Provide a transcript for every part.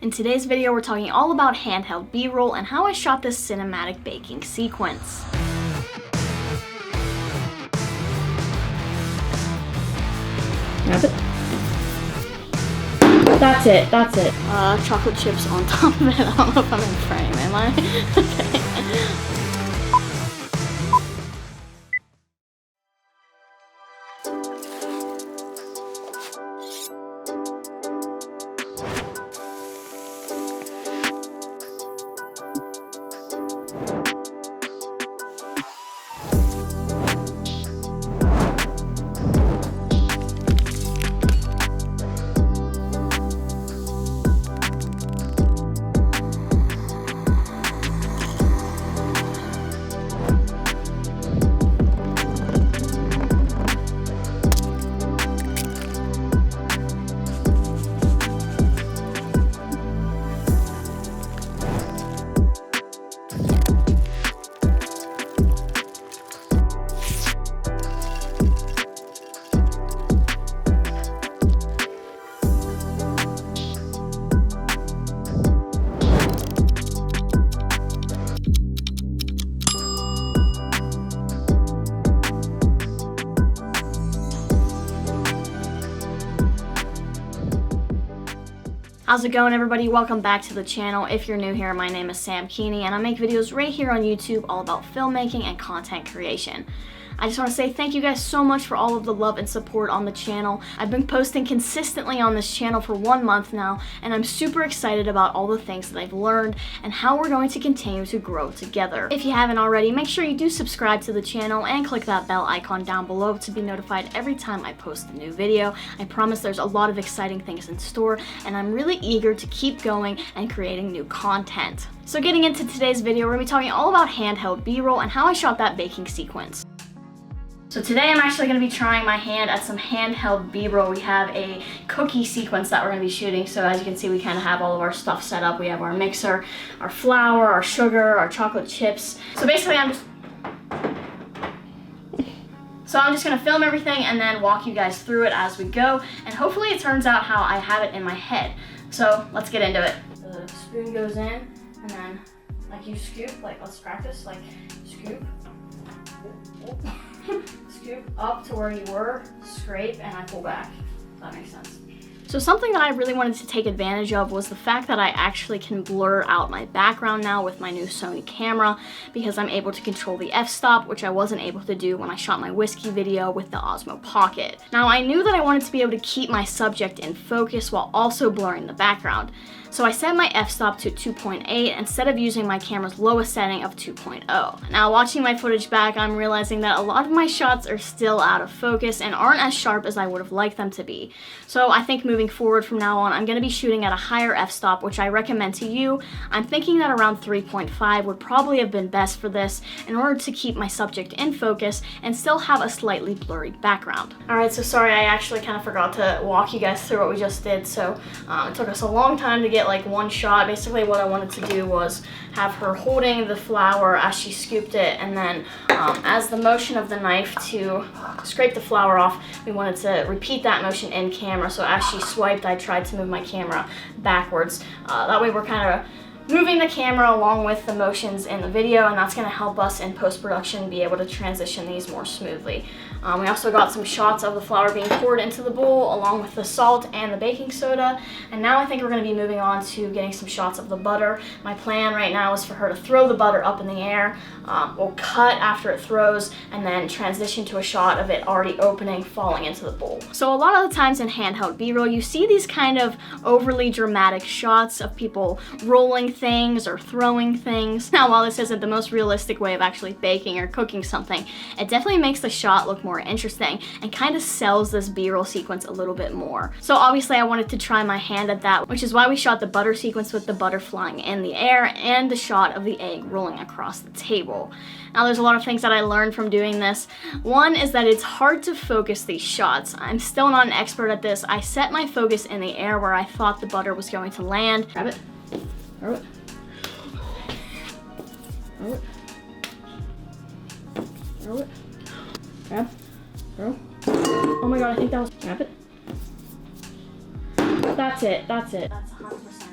In today's video, we're talking all about handheld B-roll and how I shot this cinematic baking sequence. That's it. Chocolate chips on top of it. I don't know if I'm in frame, am I? Okay. How's it going, everybody? Welcome back to the channel. If you're new here, my name is Sam Kuhne and I make videos right here on YouTube all about filmmaking and content creation. I just want to say thank you guys so much for all of the love and support on the channel. I've been posting consistently on this channel for 1 month now, and I'm super excited about all the things that I've learned and how we're going to continue to grow together. If you haven't already, make sure you do subscribe to the channel and click that bell icon down below to be notified every time I post a new video. I promise there's a lot of exciting things in store, and I'm really eager to keep going and creating new content. So getting into today's video, we're going to be talking all about handheld B-roll and how I shot that baking sequence. So today I'm actually going to be trying my hand at some handheld B-roll. We have a cookie sequence that we're going to be shooting. So as you can see, we kind of have all of our stuff set up. We have our mixer, our flour, our sugar, our chocolate chips. So basically I'm just going to film everything and then walk you guys through it as we go. And hopefully it turns out how I have it in my head. So let's get into it. The spoon goes in and then like you scoop, like let's practice, like scoop. Scoop up to where you were, scrape, and I pull back. If that makes sense. So something that I really wanted to take advantage of was the fact that I actually can blur out my background now with my new Sony camera, because I'm able to control the f-stop, which I wasn't able to do when I shot my whiskey video with the Osmo Pocket. Now I knew that I wanted to be able to keep my subject in focus while also blurring the background. So I set my f-stop to 2.8 instead of using my camera's lowest setting of 2.0. Now watching my footage back, I'm realizing that a lot of my shots are still out of focus and aren't as sharp as I would have liked them to be. So I think moving forward from now on, I'm going to be shooting at a higher f-stop, which I recommend to you. I'm thinking that around 3.5 would probably have been best for this in order to keep my subject in focus and still have a slightly blurry background. Alright, so sorry, I actually kind of forgot to walk you guys through what we just did. So it took us a long time to get like one shot. Basically what I wanted to do was have her holding the flour as she scooped it, and then as the motion of the knife to scrape the flour off, we wanted to repeat that motion in camera. So as she swiped, I tried to move my camera backwards. That way we're kind of moving the camera along with the motions in the video, and that's going to help us in post-production be able to transition these more smoothly. We also got some shots of the flour being poured into the bowl along with the salt and the baking soda, and now I think we're going to be moving on to getting some shots of the butter. My plan right now is for her to throw the butter up in the air. We'll cut after it throws and then transition to a shot of it already opening, falling into the bowl. So a lot of the times in handheld B-roll, you see these kind of overly dramatic shots of people rolling things or throwing things. Now, while this isn't the most realistic way of actually baking or cooking something, it definitely makes the shot look more interesting and kind of sells this B-roll sequence a little bit more. So obviously I wanted to try my hand at that, which is why we shot the butter sequence with the butter flying in the air and the shot of the egg rolling across the table. Now there's a lot of things that I learned from doing this. One is that it's hard to focus these shots. I'm still not an expert at this. I set my focus in the air where I thought the butter was going to land. Grab it. Throw it. Throw it. Throw it. Grab. Throw. Oh my god, I think that was. Grab it. That's it. That's it. That's 100% it.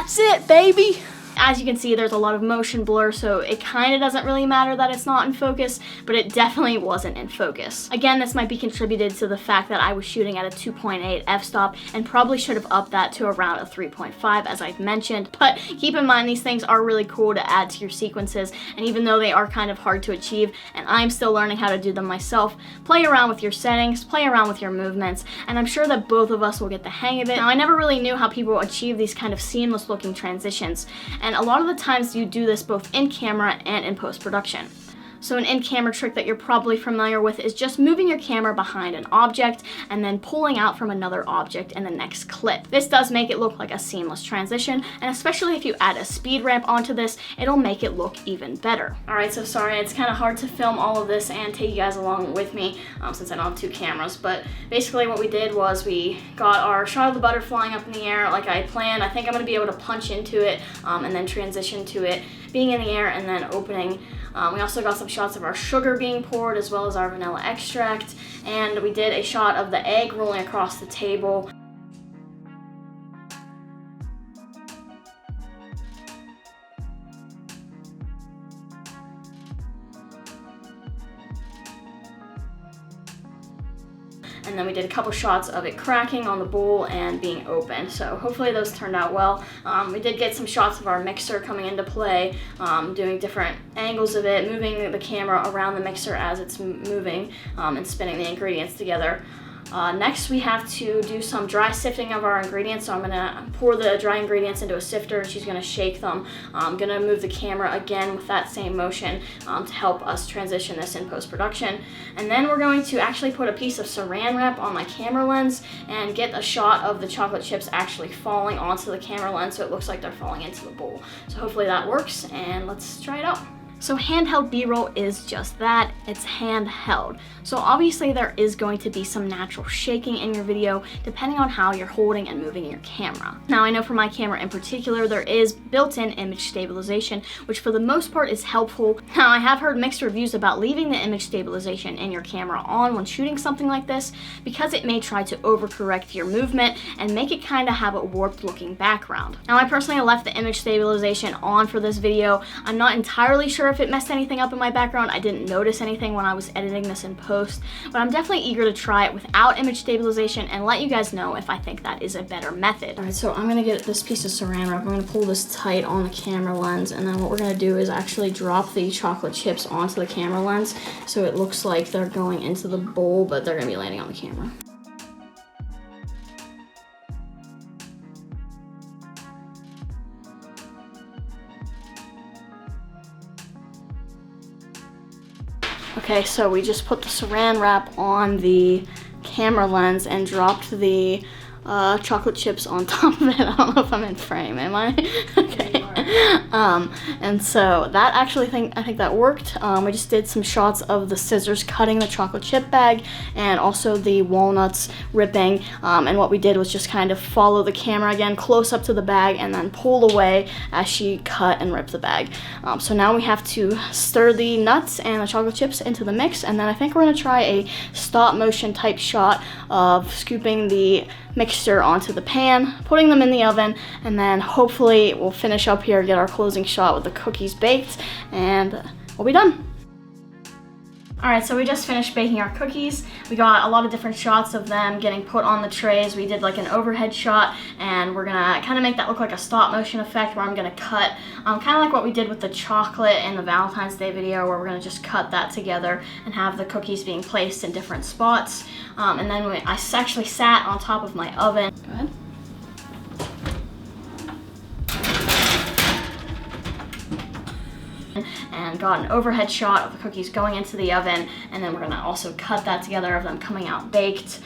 That's it, baby. As you can see, there's a lot of motion blur, so it kind of doesn't really matter that it's not in focus, but it definitely wasn't in focus. Again, this might be contributed to the fact that I was shooting at a 2.8 f-stop and probably should have upped that to around a 3.5 as I've mentioned, but keep in mind these things are really cool to add to your sequences, and even though they are kind of hard to achieve, and I'm still learning how to do them myself, play around with your settings, play around with your movements, and I'm sure that both of us will get the hang of it. Now, I never really knew how people achieve these kind of seamless looking transitions, and a lot of the times you do this both in camera and in post-production. So an in-camera trick that you're probably familiar with is just moving your camera behind an object and then pulling out from another object in the next clip. This does make it look like a seamless transition, and especially if you add a speed ramp onto this, it'll make it look even better. Alright, so sorry, it's kind of hard to film all of this and take you guys along with me since I don't have two cameras, but basically what we did was we got our shot of the butter flying up in the air like I planned. I think I'm going to be able to punch into it and then transition to it being in the air and then opening. We also got some shots of our sugar being poured as well as our vanilla extract, and we did a shot of the egg rolling across the table. And then we did a couple shots of it cracking on the bowl and being open. So hopefully those turned out well. We did get some shots of our mixer coming into play, doing different angles of it, moving the camera around the mixer as it's moving and spinning the ingredients together. Next, we have to do some dry sifting of our ingredients. So I'm gonna pour the dry ingredients into a sifter and she's gonna shake them. I'm gonna move the camera again with that same motion to help us transition this in post-production. And then we're going to actually put a piece of saran wrap on my camera lens and get a shot of the chocolate chips actually falling onto the camera lens so it looks like they're falling into the bowl. So hopefully that works, and let's try it out. So handheld B-roll is just that, it's handheld. So obviously there is going to be some natural shaking in your video depending on how you're holding and moving your camera. Now I know for my camera in particular there is built-in image stabilization, which for the most part is helpful. Now I have heard mixed reviews about leaving the image stabilization in your camera on when shooting something like this because it may try to overcorrect your movement and make it kind of have a warped looking background. Now I personally left the image stabilization on for this video. I'm not entirely sure if it messed anything up in my background. I didn't notice anything when I was editing this in post, but I'm definitely eager to try it without image stabilization and let you guys know if I think that is a better method. All right, so I'm gonna get this piece of saran wrap. I'm gonna pull this tight on the camera lens, and then what we're gonna do is actually drop the chocolate chips onto the camera lens so it looks like they're going into the bowl, but they're gonna be landing on the camera. Okay, so we just put the saran wrap on the camera lens and dropped the chocolate chips on top of it. I don't know if I'm in frame, am I? Okay. And so that actually I think that worked. We just did some shots of the scissors cutting the chocolate chip bag and also the walnuts ripping. And what we did was just kind of follow the camera again close up to the bag and then pull away as she cut and ripped the bag. So now we have to stir the nuts and the chocolate chips into the mix, and then I think we're gonna try a stop motion type shot of scooping the mixture onto the pan, putting them in the oven, and then hopefully we'll finish up here, get our closing shot with the cookies baked, and we'll be done. Alright, so we just finished baking our cookies. We got a lot of different shots of them getting put on the trays. We did like an overhead shot, and we're gonna kind of make that look like a stop motion effect where I'm gonna cut, kind of like what we did with the chocolate in the Valentine's Day video, where we're gonna just cut that together and have the cookies being placed in different spots. And then I actually sat on top of my oven. Go ahead. And got an overhead shot of the cookies going into the oven, and then we're gonna also cut that together of them coming out baked.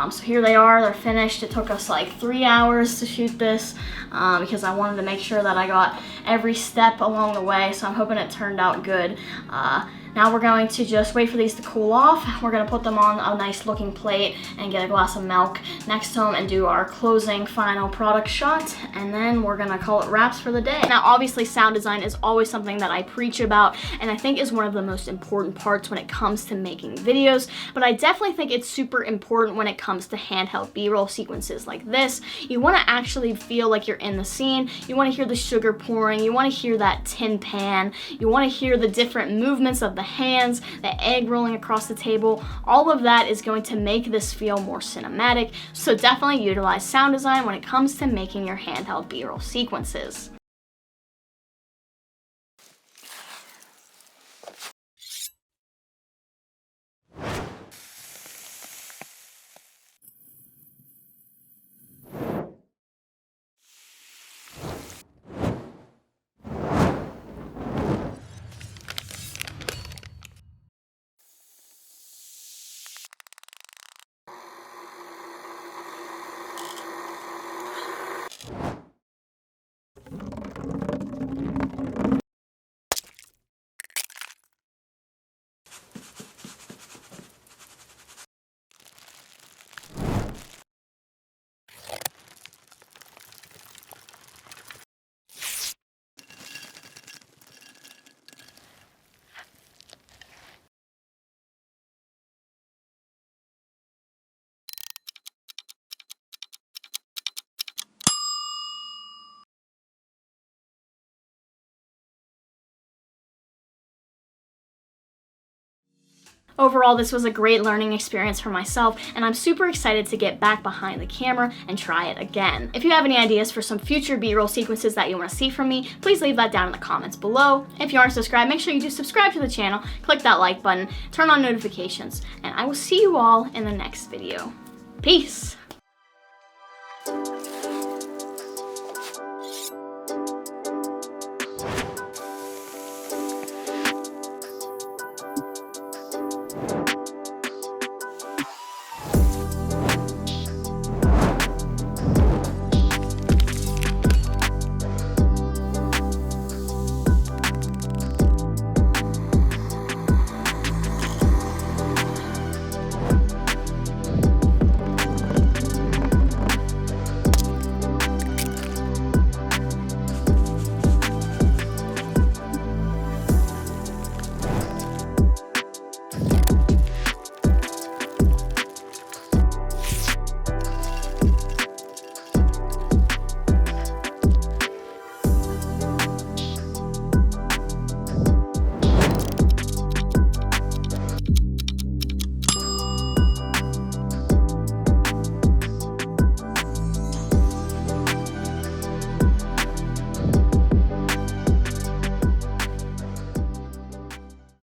So here they are, they're finished. It took us like 3 hours to shoot this because I wanted to make sure that I got every step along the way, so I'm hoping it turned out good. Now we're going to just wait for these to cool off. We're gonna put them on a nice looking plate and get a glass of milk next to them and do our closing final product shot. And then we're gonna call it wraps for the day. Now, obviously sound design is always something that I preach about and I think is one of the most important parts when it comes to making videos, but I definitely think it's super important when it comes to handheld B-roll sequences like this. You wanna actually feel like you're in the scene. You wanna hear the sugar pouring. You wanna hear that tin pan. You wanna hear the different movements of the hands, the egg rolling across the table. All of that is going to make this feel more cinematic, so definitely utilize sound design when it comes to making your handheld B-roll sequences. Overall, this was a great learning experience for myself, and I'm super excited to get back behind the camera and try it again. If you have any ideas for some future B-roll sequences that you want to see from me, please leave that down in the comments below. If you aren't subscribed, make sure you do subscribe to the channel, click that like button, turn on notifications, and I will see you all in the next video. Peace!